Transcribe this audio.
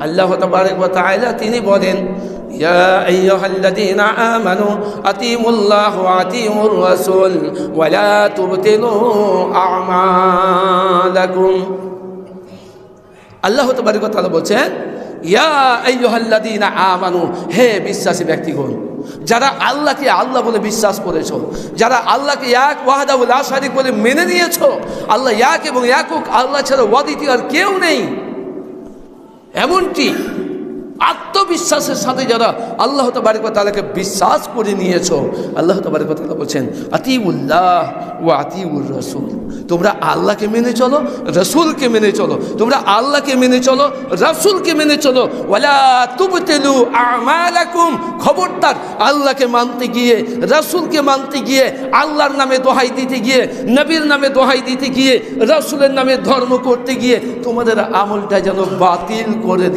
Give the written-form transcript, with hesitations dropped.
আল্লাহ তাবারক ওয়া তাআলা তিনি বলেন, ইয়া আইয়ুহাল্লাযীনা আমানু আতিউল্লাহ ওয়া আতিউর রাসূল ওয়া লা তুবতিলু আমালাকুম। আল্লাহ তাবারক ওয়া তাআলা বলেন, ইয়া আইয়ুহাল্লাযীনা আমানু, হে বিশ্বাসী ব্যক্তিগণ, যারা আল্লাহকে আল্লাহ বলে বিশ্বাস করেছো, যারা আল্লাহকে এক ওয়াহদাহু লা শারীক বলে মেনে নিয়েছো, আল্লাহ এক এবং একক, আল্লাহ ছাড়া অদ্বিতীয় আর কেউ নেই, এমনকি আত্মবিশ্বাসের সাথে যারা আল্লাহ তাবারক ওয়া তাআলাকে বিশ্বাস করে নিয়েছো, আল্লাহ তাবারক ওয়া তাআলা বলছেন আতিউল্লাহ ওয়া আতিউর রাসূল, তোমরা আল্লাহকে মেনে চলো, রাসূলকে মেনে চলো, তোমরা আল্লাহকে মেনে চলো, রাসূলকে মেনে চলো, ওয়ালা তুবতিলু আমালাকুম, খবরদার আল্লাহকে মানতে গিয়ে, রাসূলকে মানতে গিয়ে, আল্লাহর নামে দোহাই দিতে গিয়ে, নবীর নামে দোহাই দিতে গিয়ে, রাসূলের নামে ধর্ম করতে গিয়ে তোমাদের আমলটা যেন বাতিল করে দিই